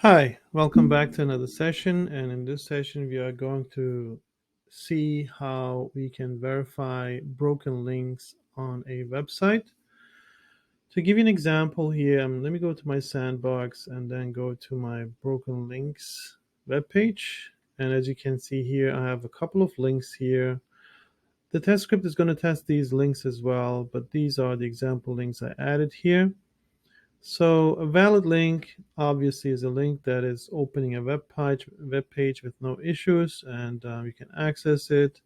Hi, welcome back to another session. And in this session, we are going to see how we can verify broken links on a website. To give you an example here, let me go to my sandbox and then go to my broken links webpage. And as you can see here, I have a couple of links here. The test script is going to test these links as well, but these are the example links I added here. So a valid link obviously is a link that is opening a web page with no issues, and you can access it.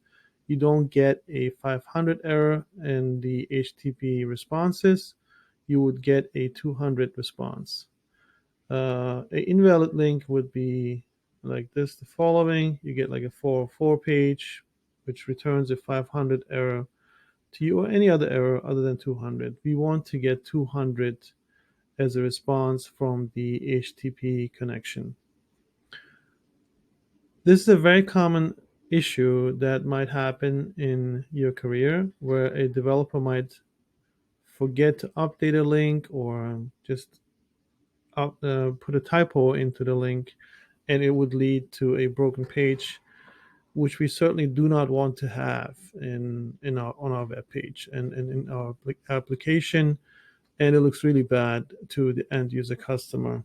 You don't get a 500 error in the HTTP responses. You would get a 200 response. An invalid link would be like this: the following. You get like a 404 page, which returns a 500 error to you, or any other error other than 200. We want to get 200 as a response from the HTTP connection. This is a very common issue that might happen in your career where a developer might forget to update a link or just put a typo into the link, and it would lead to a broken page, which we certainly do not want to have in our on our web page and in our application, and it looks really bad to the end user customer.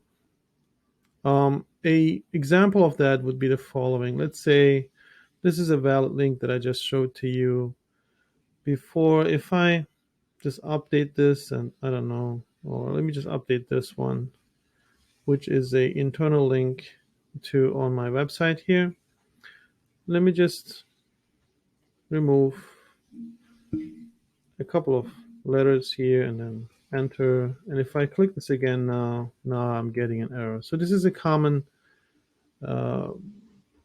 A example of that would be the following. Let's say this is a valid link that I just showed to you before. If I just update this, and I don't know, or let me just update this one, which is a internal link to on my website here. Let me just remove a couple of letters here and then enter. And if I click this again now I'm getting an error. So this is a common uh,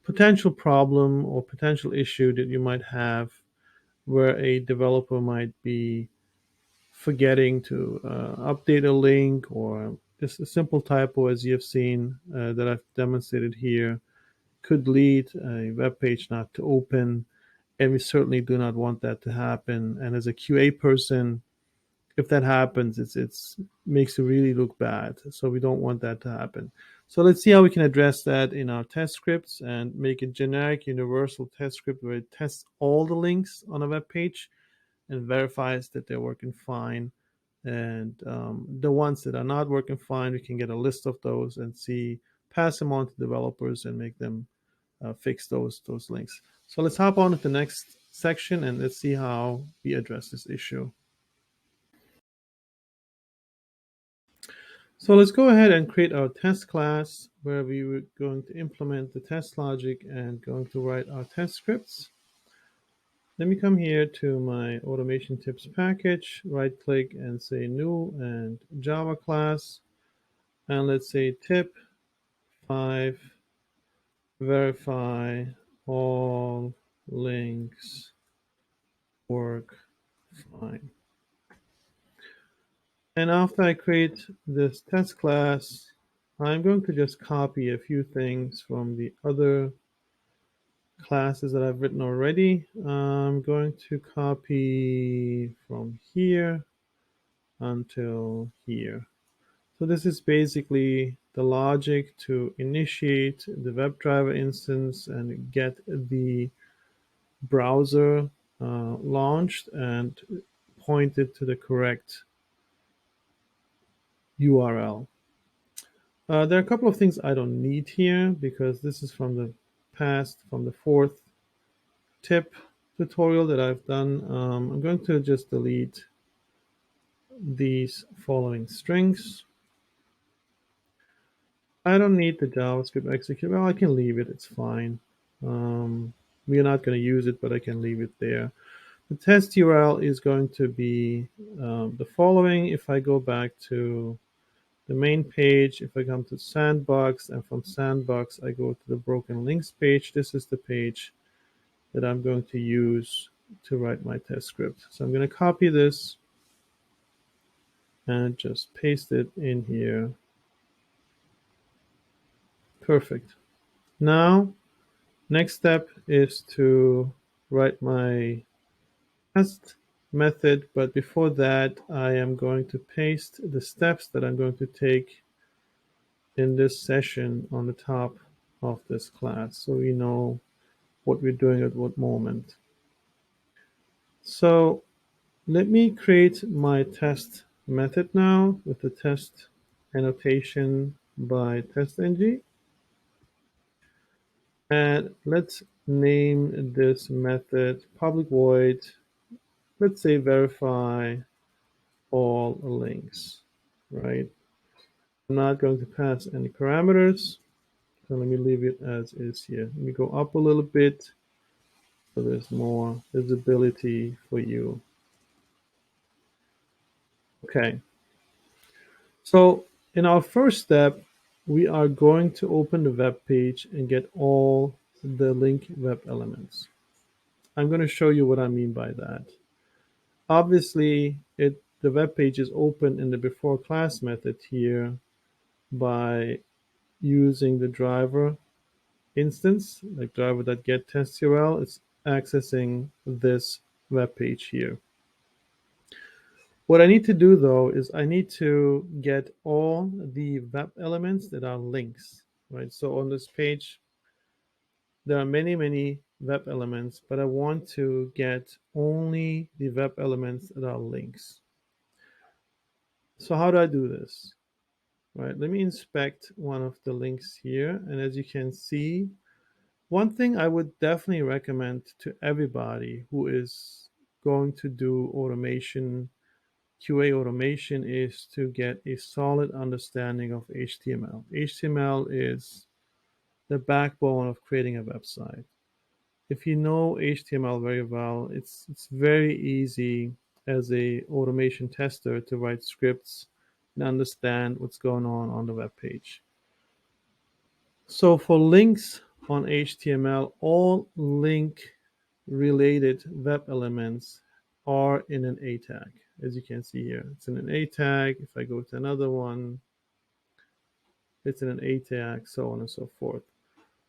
potential problem or potential issue that you might have where a developer might be forgetting to update a link, or just a simple typo, as you've seen that I've demonstrated here, could lead a web page not to open. And we certainly do not want that to happen. And as a QA person, if that happens, it's makes it really look bad. So we don't want that to happen. So let's see how we can address that in our test scripts and make a generic universal test script where it tests all the links on a web page and verifies that they're working fine. And the ones that are not working fine, we can get a list of those and see, pass them on to developers and make them fix those links. So let's hop on to the next section and let's see how we address this issue. So let's go ahead and create our test class where we were going to implement the test logic and going to write our test scripts. Let me come here to my automation tips package, right click and say new and Java class. And let's say tip 5, verify all links work fine. And after I create this test class, I'm going to just copy a few things from the other classes that I've written already. I'm going to copy from here until here. So this is basically the logic to initiate the WebDriver instance and get the browser launched and pointed to the correct URL. There are a couple of things I don't need here because this is from the past, from the fourth tip tutorial that I've done. I'm going to just delete these following strings. I don't need the JavaScript execute. Well, I can leave it. It's fine. We are not going to use it, but I can leave it there. The test URL is going to be the following. If I go back to the main page, if I come to Sandbox, and from Sandbox I go to the Broken Links page, this is the page that I'm going to use to write my test script. So I'm going to copy this and just paste it in here. Perfect. Now, next step is to write my test method, but before that, I am going to paste the steps that I'm going to take in this session on the top of this class so we know what we're doing at what moment. So let me create my test method now with the test annotation by TestNG. And let's name this method public void, let's say verify all links, right? I'm not going to pass any parameters. So let me leave it as is here. Let me go up a little bit so there's more visibility for you. Okay. So in our first step, we are going to open the web page and get all the link web elements. I'm going to show you what I mean by that. Obviously, the web page is open in the before class method here by using the driver instance, like driver.getTestURL. It's accessing this web page here. What I need to do though is I need to get all the web elements that are links, right? So on this page, there are many web elements, but I want to get only the web elements that are links. So how do I do this? Right, let me inspect one of the links here. And as you can see, one thing I would definitely recommend to everybody who is going to do automation, QA automation, is to get a solid understanding of HTML. HTML is the backbone of creating a website. If you know HTML very well, it's very easy as a automation tester to write scripts and understand what's going on the web page. So for links on HTML, all link related web elements are in an A tag. As you can see here, it's in an A tag. If I go to another one, it's in an A tag, so on and so forth.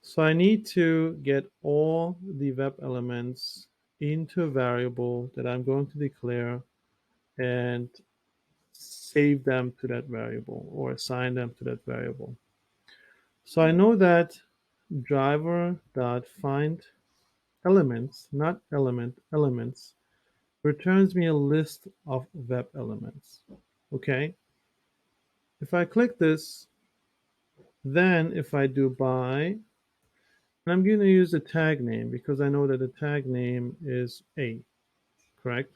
So I need to get all the web elements into a variable that I'm going to declare and save them to that variable or assign them to that variable. So I know that driver.find elements, not elements, returns me a list of web elements. Okay. If I click this, then if I do by, and I'm going to use the tag name because I know that the tag name is A, correct?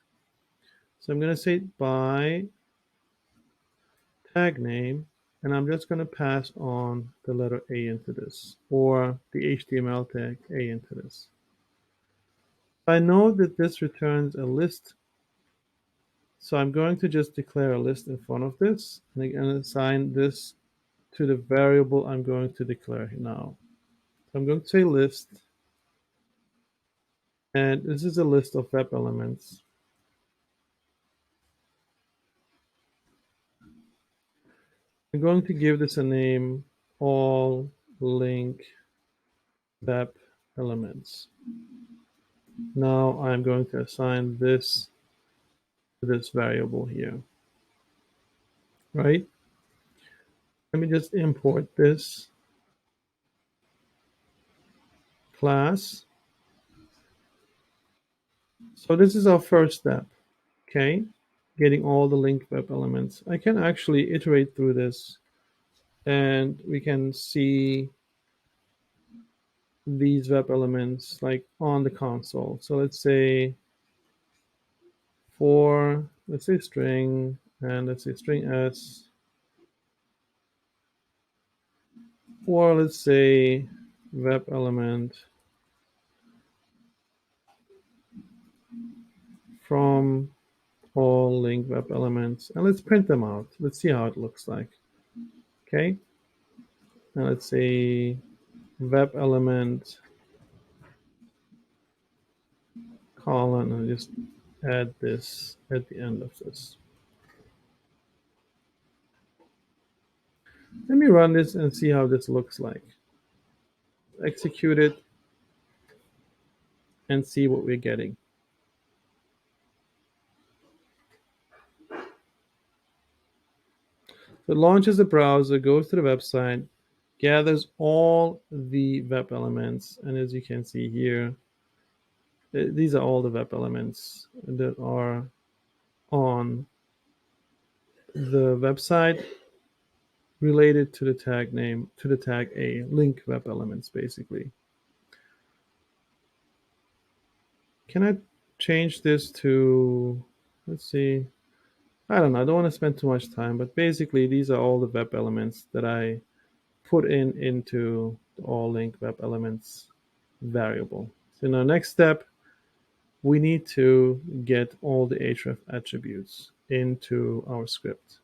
So I'm going to say by tag name, and I'm just going to pass on the letter A into this, or the HTML tag A into this. I know that this returns a list, so I'm going to just declare a list in front of this, and I'm going to assign this to the variable I'm going to declare now. So I'm going to say list, and this is a list of web elements. I'm going to give this a name, all link web elements. Now I'm going to assign this to this variable here, right? Let me just import this class. So this is our first step, okay? Getting all the linked web elements. I can actually iterate through this and we can see these web elements like on the console. So let's say let's say string, and let's say string s, or let's say web element from all linked web elements, and let's print them out. Let's see how it looks like. Okay, now let's say web element colon, and just add this at the end of this. Let me run this and see how this looks like. Execute it and see what we're getting. So it launches the browser, goes to the website, gathers all the web elements, and as you can see here, these are all the web elements that are on the website related to the tag name, to the tag A, link web elements basically. Can I change this to, let's see, I don't know, I don't want to spend too much time, but basically these are all the web elements that I put into the all link web elements variable. So now next step, we need to get all the href attributes into our script.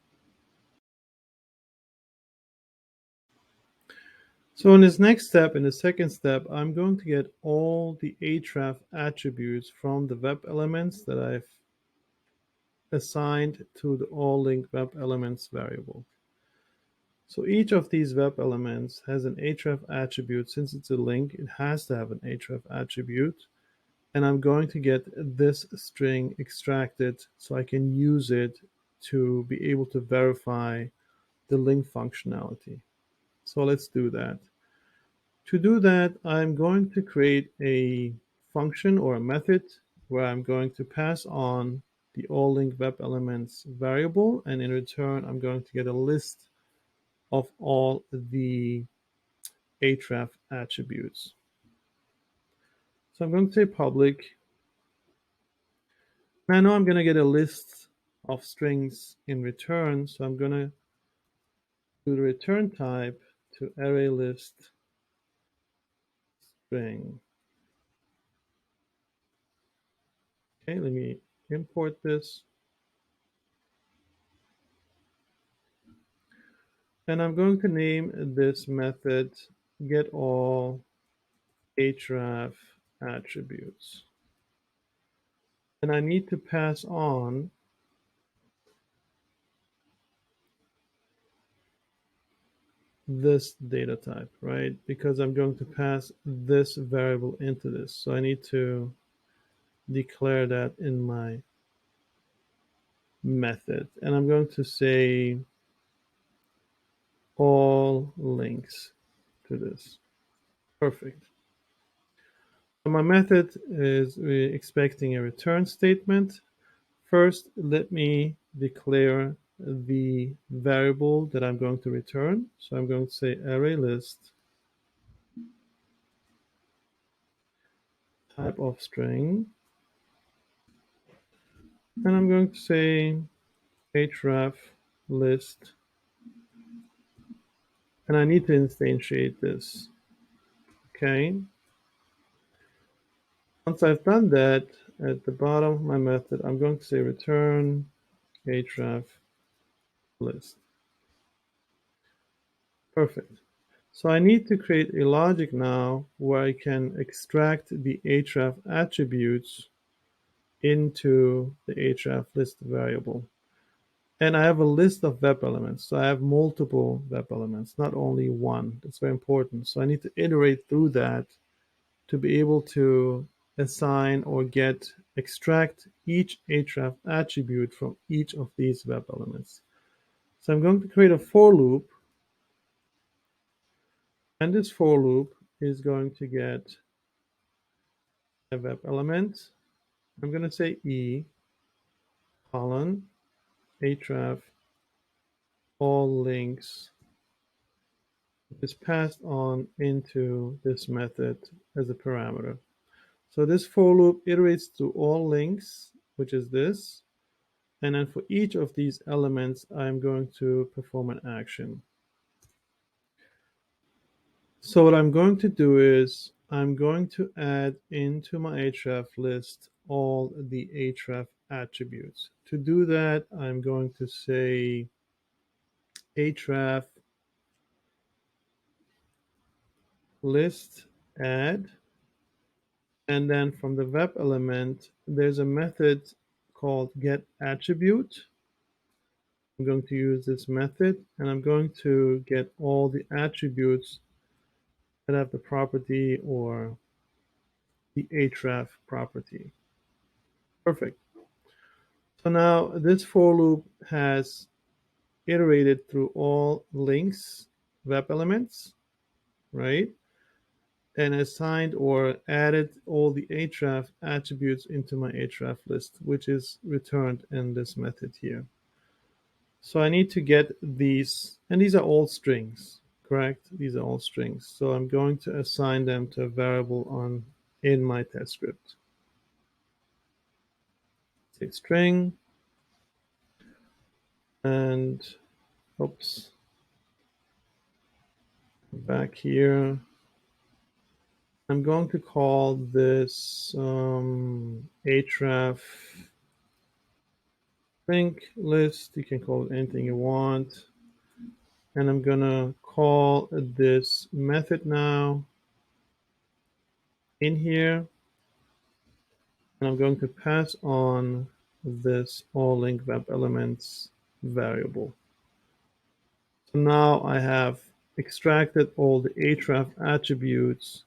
So in this next step, in the second step, I'm going to get all the href attributes from the web elements that I've assigned to the all link web elements variable. So each of these web elements has an href attribute. Since it's a link, it has to have an href attribute. And I'm going to get this string extracted so I can use it to be able to verify the link functionality. So let's do that. To do that, I'm going to create a function or a method where I'm going to pass on the all link web elements variable, and in return, I'm going to get a list of all the href attributes. So I'm going to say public. And I know I'm going to get a list of strings in return, so I'm going to do the return type to array list string. Okay, let me import this. And I'm going to name this method get all href attributes. And I need to pass on this data type, right? Because I'm going to pass this variable into this. So I need to declare that in my method. And I'm going to say all links to this. Perfect. So my method is expecting a return statement. First, let me declare the variable that I'm going to return. So I'm going to say array list type of string. And I'm going to say href list. And I need to instantiate this. Okay. Once I've done that, at the bottom of my method, I'm going to say return href list. Perfect. So I need to create a logic now where I can extract the href attributes into the href list variable. And I have a list of web elements. So I have multiple web elements, not only one. That's very important. So I need to iterate through that to be able to assign or extract each href attribute from each of these web elements. So I'm going to create a for loop, and this for loop is going to get a web element. I'm going to say e colon href all links is passed on into this method as a parameter. So this for loop iterates through all links, which is this. And then for each of these elements, I'm going to perform an action. So what I'm going to do is I'm going to add into my href list all the href attributes. To do that, I'm going to say href list add. And then from the web element, there's a method called get attribute. I'm going to use this method, and I'm going to get all the attributes that have the property or the href property. Perfect. So now this for loop has iterated through all links, web elements, right? And assigned or added all the href attributes into my href list, which is returned in this method here. So I need to get these, and these are all strings, correct? These are all strings. So I'm going to assign them to a variable on in my test script. Say string, and oops, back here. I'm going to call this href link list. You can call it anything you want. And I'm gonna call this method now in here, and I'm going to pass on this all link web elements variable. So now I have extracted all the href attributes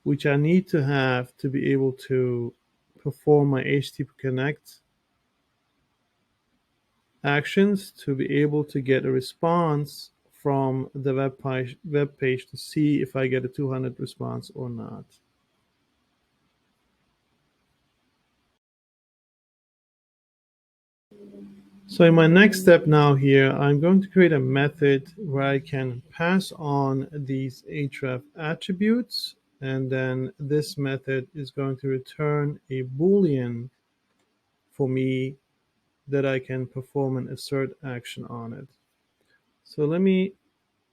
which I need to have to be able to perform my HTTP connect actions, to be able to get a response from the web page to see if I get a 200 response or not. So in my next step now here, I'm going to create a method where I can pass on these href attributes, and then this method is going to return a Boolean for me that I can perform an assert action on it. So let me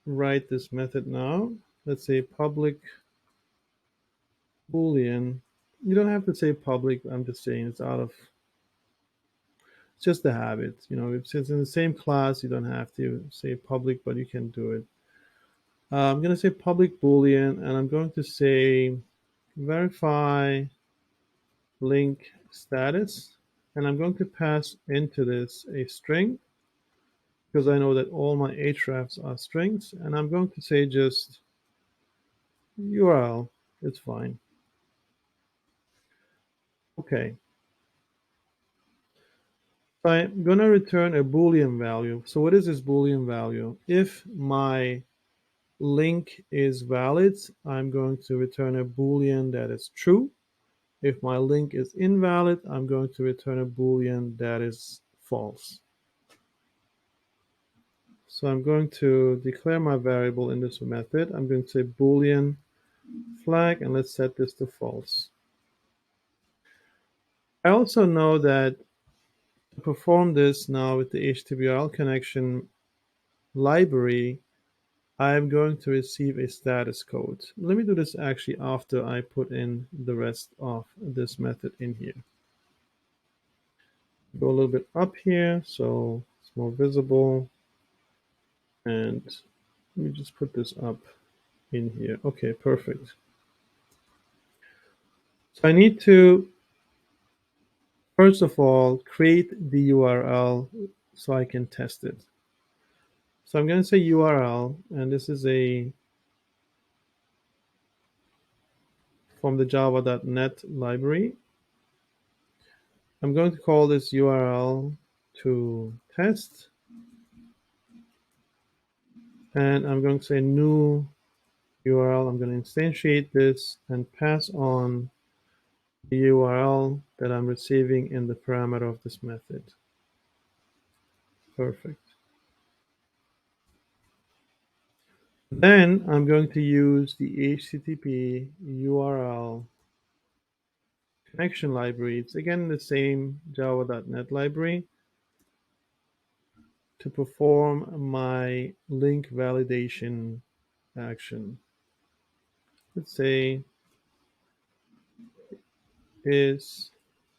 write this method now. Let's say public Boolean. You don't have to say public, I'm just saying it's just a habit. If it's in the same class, you don't have to say public, but you can do it. I'm going to say public Boolean, and I'm going to say verify link status, and I'm going to pass into this a string because I know that all my hrefs are strings, and I'm going to say just URL. It's fine. Okay. So I'm going to return a Boolean value. So what is this Boolean value? If my link is valid, I'm going to return a Boolean that is true. If my link is invalid, I'm going to return a Boolean that is false. So I'm going to declare my variable in this method. I'm going to say Boolean flag, and let's set this to false. I also know that to perform this now with the HTTPL connection library, I'm going to receive a status code. Let me do this actually after I put in the rest of this method in here. Go a little bit up here so it's more visible. And let me just put this up in here. Okay, perfect. So I need to, first of all, create the URL so I can test it. So I'm going to say URL, and this is from the java.net library. I'm going to call this URL to test, and I'm going to say new URL. I'm going to instantiate this and pass on the URL that I'm receiving in the parameter of this method. Perfect. Then I'm going to use the HTTP URL connection library. It's again the same java.net library to perform my link validation action. Let's say is,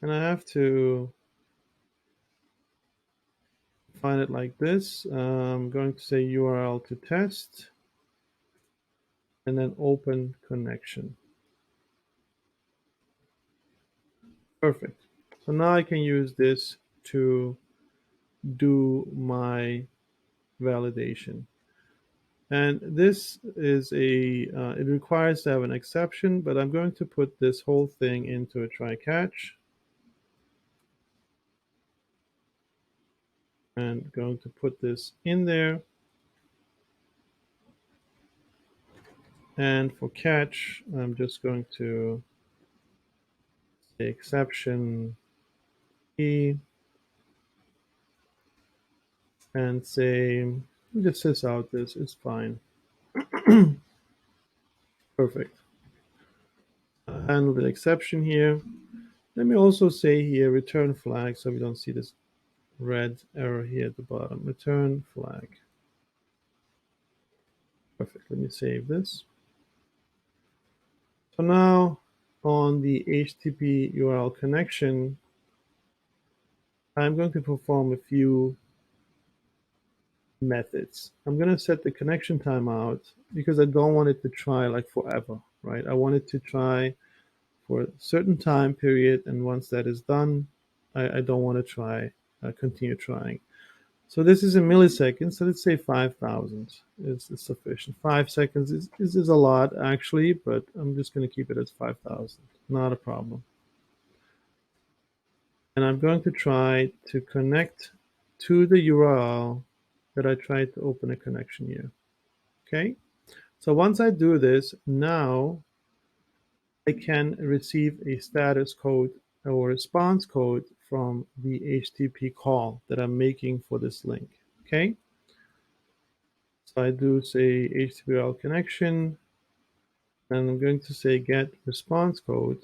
and I have to find it like this. I'm going to say URL to test and then open connection. Perfect. So now I can use this to do my validation. And this is it requires to have an exception, but I'm going to put this whole thing into a try catch. and going to put this in there. And for catch, I'm just going to say exception key and say just sys out this is fine. Perfect. Handle the exception here. Let me also say here return flag so we don't see this red arrow here at the bottom. Return flag. Perfect. Let me save this. So now on the HTTP URL connection, I'm going to perform a few methods. I'm going to set the connection timeout because I don't want it to try like forever, right? I want it to try for a certain time period, and once that is done, I don't want to try continue trying. So this is in milliseconds. So let's say 5,000 is sufficient. 5 seconds is a lot actually, but I'm just going to keep it as 5,000. Not a problem. And I'm going to try to connect to the URL that I tried to open a connection here. Okay. So once I do this, now I can receive a status code or response code from the HTTP call that I'm making for this link. Okay. So I do say HTTPL connection, and I'm going to say get response code.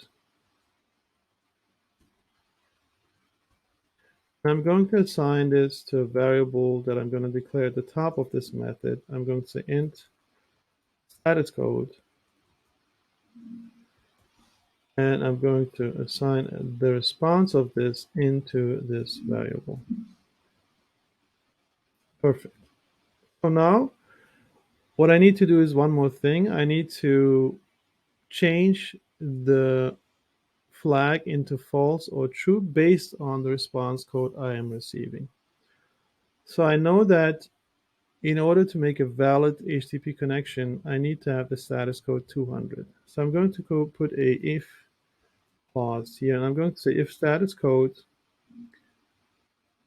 I'm going to assign this to a variable that I'm going to declare at the top of this method. I'm going to say int status code, and I'm going to assign the response of this into this variable. Perfect. So now what I need to do is one more thing. I need to change the flag into false or true based on the response code I am receiving. So I know that in order to make a valid HTTP connection, I need to have the status code 200. So I'm going to go put a if clause here, and I'm going to say if status code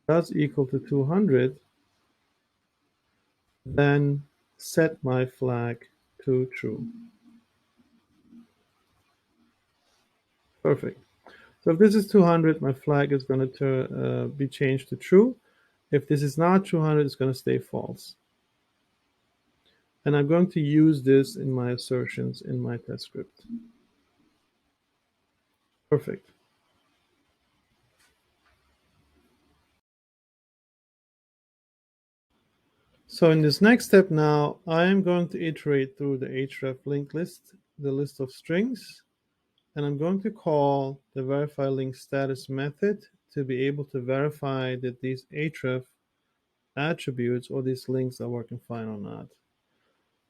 does equal to 200, then set my flag to true. Perfect. So if this is 200, my flag is going to be changed to true. If this is not 200, it's going to stay false. And I'm going to use this in my assertions in my test script. Perfect. So in this next step now, I am going to iterate through the href linked list, the list of strings, and I'm going to call the verify link status method to be able to verify that these href attributes or these links are working fine or not.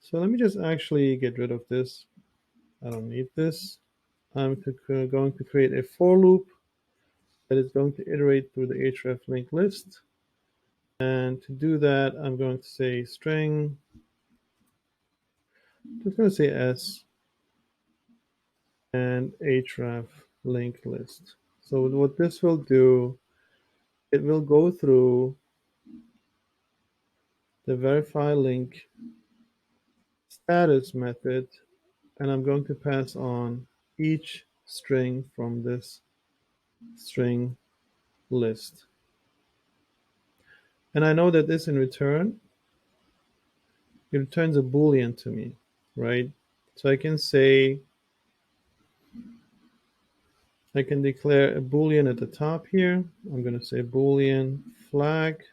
So let me just actually get rid of this. I don't need this. I'm going to create a for loop that is going to iterate through the href linked list. And to do that, I'm going to say string, just going to say s, and href linked list. So what this will do, it will go through the verify link status method, and I'm going to pass on each string from this string list. And I know that this in return, it returns a boolean to me, right? So I can say, I can declare a boolean at the top here. I'm going to say boolean flag.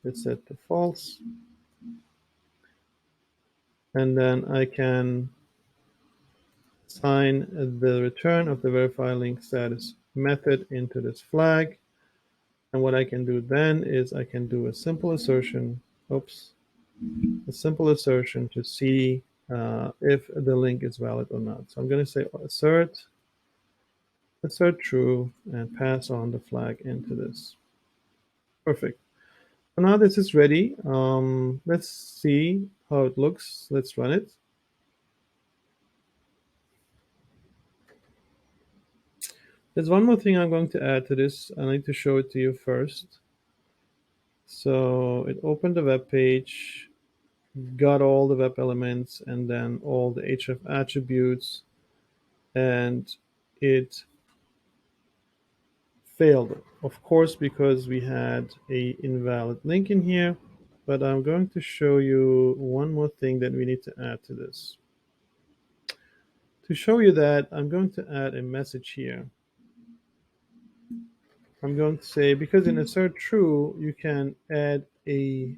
It's set to false. And then I can assign the return of the verify link status method into this flag. And what I can do then is I can do a simple assertion, a simple assertion to see if the link is valid or not. So I'm going to say assert true, and pass on the flag into this. Perfect. So now this is ready. Let's see how it looks. Let's run it. There's one more thing I'm going to add to this. I need to show it to you first. So it opened the web page, got all the web elements and then all the href attributes, and it failed, of course, because we had a invalid link in here. But I'm going to show you one more thing that we need to add to this. To show you that, I'm going to add a message here. I'm going to say, because in assert true, you can add a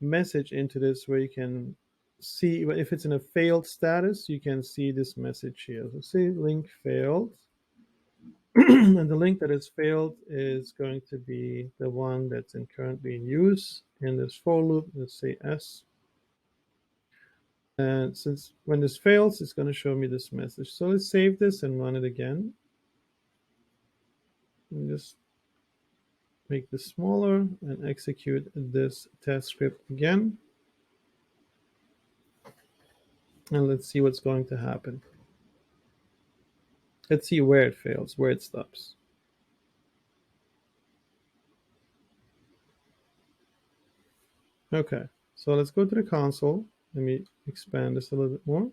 message into this where you can see if it's in a failed status, you can see this message here. So say link failed. And the link that is failed is going to be the one that's currently in use in this for loop. Let's say S. And since when this fails, it's going to show me this message. So let's save this and run it again. And just make this smaller and execute this test script again. And let's see what's going to happen. Let's see where it fails, where it stops. Okay, so let's go to the console. Let me expand this a little bit more.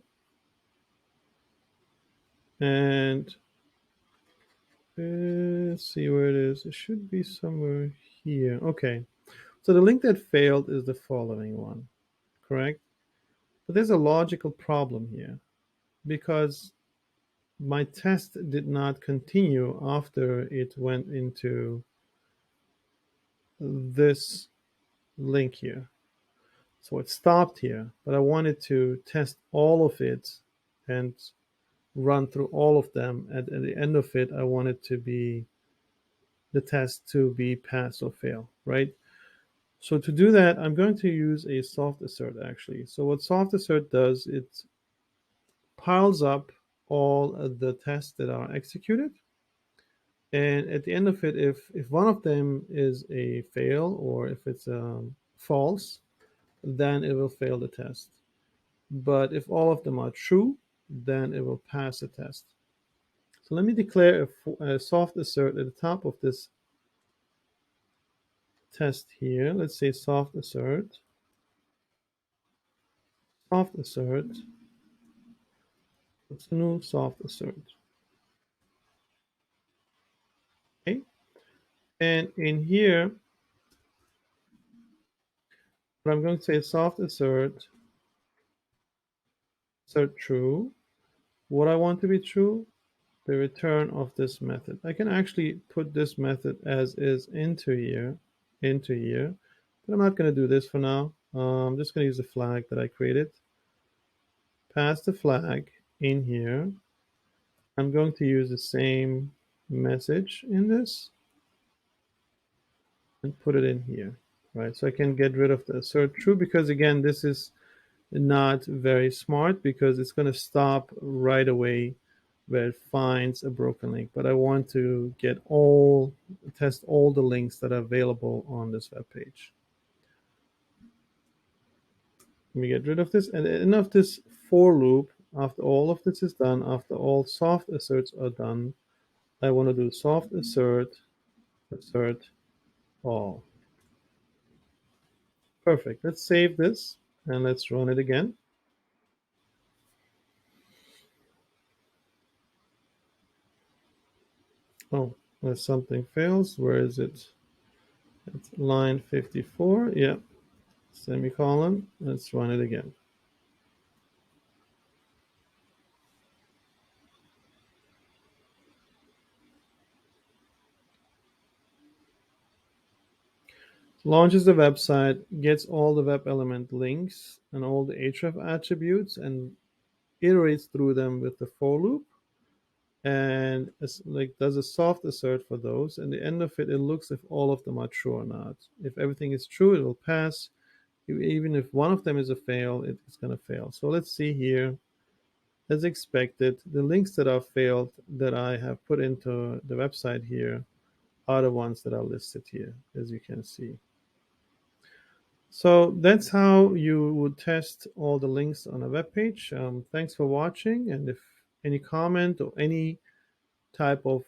And let's see where it is. It should be somewhere here. Okay, so the link that failed is the following one, correct? But there's a logical problem here because my test did not continue after it went into this link here. So it stopped here, but I wanted to test all of it and run through all of them. At the end of it, I want it to be the test to be pass or fail, right? So to do that, I'm going to use a soft assert actually. So what soft assert does, it piles up all of the tests that are executed. And at the end of it, if one of them is a fail or if it's false, then it will fail the test. But if all of them are true, then it will pass the test. So let me declare a soft assert at the top of this test here. Let's say soft assert, soft assert. It's a new soft assert. Okay. And in here, what I'm going to say is soft assert, assert true. What I want to be true, the return of this method. I can actually put this method as is into here, but I'm not going to do this for now. I'm just going to use the flag that I created. Pass the flag in here. I'm going to use the same message in this and put it in here, right? So I can get rid of the assert true because again, this is not very smart because it's going to stop right away where it finds a broken link. But I want to test all the links that are available on this web page. Let me get rid of this. And enough this for loop, after all of this is done, after all soft asserts are done, I want to do soft assert, assert all. Perfect. Let's save this and let's run it again. Oh, something fails. Where is it? It's line 54. Yeah, semicolon. Let's run it again. Launches the website, gets all the web element links and all the href attributes and iterates through them with the for loop and does a soft assert for those. And the end of it, it looks if all of them are true or not. If everything is true, it will pass. Even if one of them is a fail, it's going to fail. So let's see here. As expected, the links that are failed that I have put into the website here are the ones that are listed here, as you can see. So that's how you would test all the links on a web page. Thanks for watching. And if any comment or any type of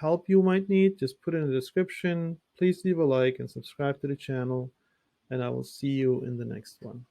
help you might need, just put it in the description. Please leave a like and subscribe to the channel, and I will see you in the next one.